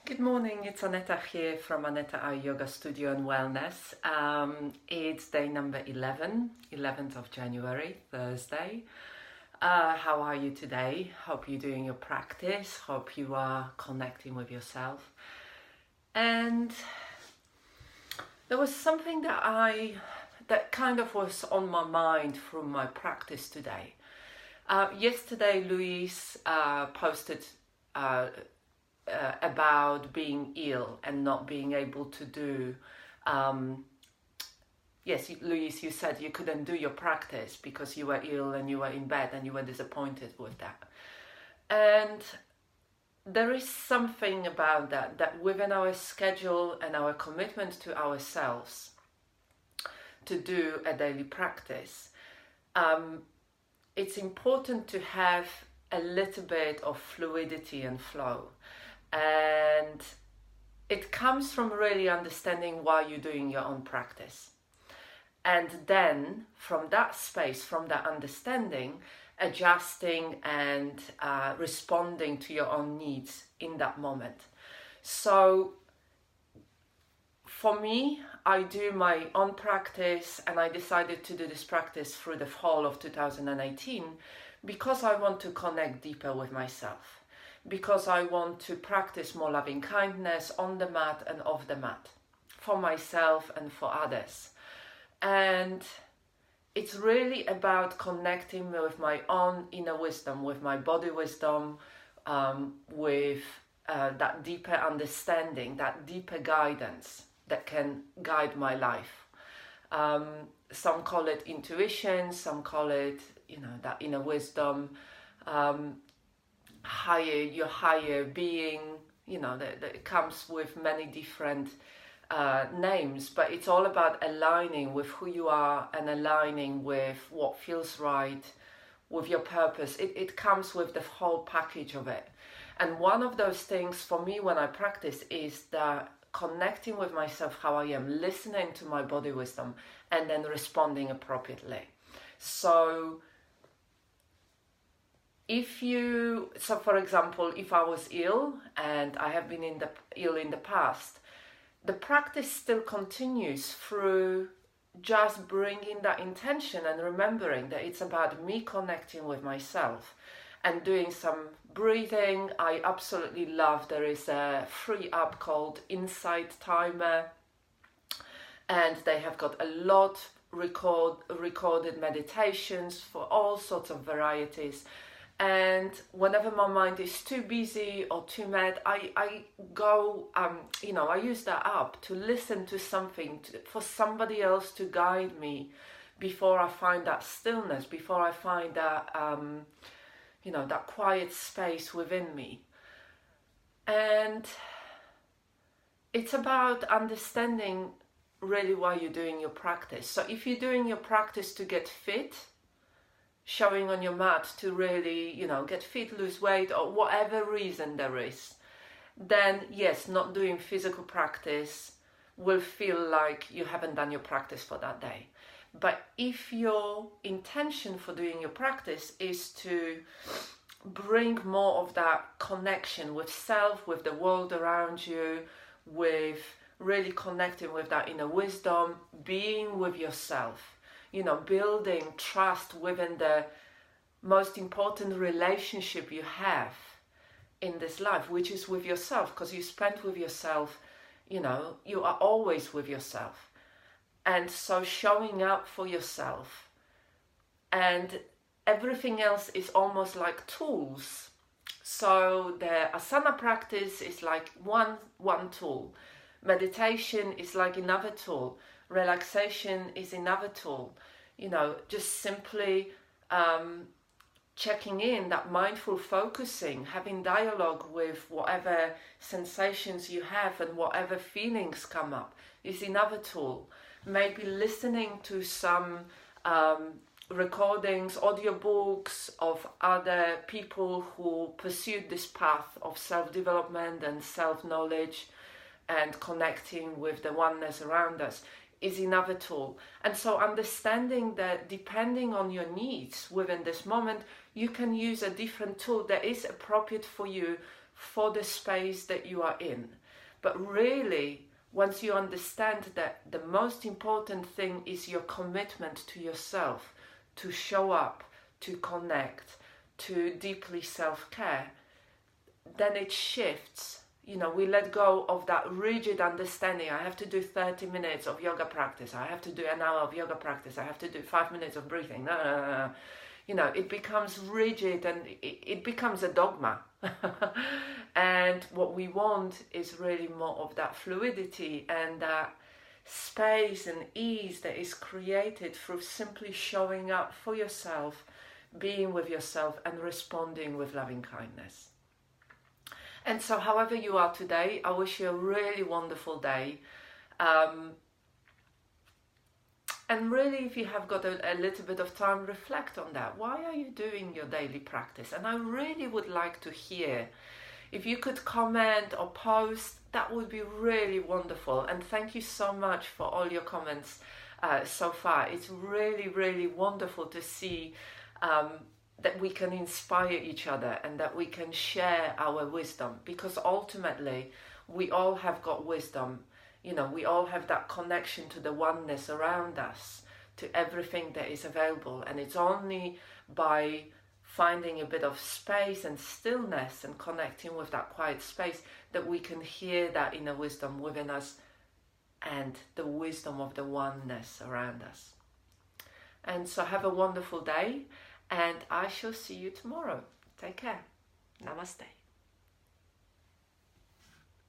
Good morning, it's Aneta here from Aneta Eye Yoga Studio and Wellness. It's day number 11, 11th of January, Thursday. How are you today? Hope you're doing your practice, hope you are connecting with yourself. And there was something that kind of was on my mind from my practice today. Yesterday, Louise posted about being ill and not being able to do. Yes, Louise, you said you couldn't do your practice because you were ill and you were in bed and you were disappointed with that. And there is something about that within our schedule and our commitment to ourselves to do a daily practice, it's important to have a little bit of fluidity and flow. And it comes from really understanding why you're doing your own practice. And then from that space, from that understanding, adjusting and responding to your own needs in that moment. So for me, I do my own practice, and I decided to do this practice through the fall of 2018 because I want to connect deeper with myself. Because I want to practice more loving kindness on the mat and off the mat for myself and for others. And it's really about connecting with my own inner wisdom, with my body wisdom, with that deeper understanding, that deeper guidance that can guide my life. Some call it intuition, some call it, that inner wisdom. Your higher being, that it comes with many different names, but it's all about aligning with who you are and aligning with what feels right, with your purpose. It comes with the whole package of it. And one of those things for me when I practice is that connecting with myself, how I am, listening to my body wisdom, and then responding appropriately. So for example, if I was ill and I have been ill in the past, the practice still continues through just bringing that intention and remembering that it's about me connecting with myself and doing some breathing. I absolutely love, there is a free app called Insight Timer, and they have got a lot recorded meditations for all sorts of varieties. And whenever my mind is too busy or too mad, I go, I use that app to listen to something, for somebody else to guide me before I find that stillness, before I find that, that quiet space within me. And it's about understanding really why you're doing your practice. So if you're doing your practice to get fit, showing on your mat to really, get fit, lose weight, or whatever reason there is, then yes, not doing physical practice will feel like you haven't done your practice for that day. But if your intention for doing your practice is to bring more of that connection with self, with the world around you, with really connecting with that inner wisdom, being with yourself, building trust within the most important relationship you have in this life, which is with yourself, because you spend with yourself, you are always with yourself. And so showing up for yourself, and everything else is almost like tools. So the asana practice is like one tool. Meditation is like another tool. Relaxation is another tool. Just simply checking in, that mindful focusing, having dialogue with whatever sensations you have and whatever feelings come up is another tool. Maybe listening to some recordings, audiobooks of other people who pursued this path of self-development and self-knowledge and connecting with the oneness around us is another tool. And so understanding that depending on your needs within this moment, you can use a different tool that is appropriate for you for the space that you are in. But really, once you understand that the most important thing is your commitment to yourself, to show up, to connect, to deeply self-care, then it shifts. You know, we let go of that rigid understanding. I have to do 30 minutes of yoga practice. I have to do an hour of yoga practice. I have to do 5 minutes of breathing. No, no, no, no. You know, it becomes rigid and it becomes a dogma. And what we want is really more of that fluidity and that space and ease that is created through simply showing up for yourself, being with yourself, and responding with loving kindness. And so however you are today, I wish you a really wonderful day. And really, if you have got a little bit of time, reflect on that. Why are you doing your daily practice? And I really would like to hear. If you could comment or post, that would be really wonderful. And thank you so much for all your comments so far. It's really, really wonderful to see that we can inspire each other and that we can share our wisdom, because ultimately we all have got wisdom. You know, we all have that connection to the oneness around us, to everything that is available. And it's only by finding a bit of space and stillness and connecting with that quiet space that we can hear that inner wisdom within us and the wisdom of the oneness around us. And so have a wonderful day, and I shall see you tomorrow. Take care. Namaste.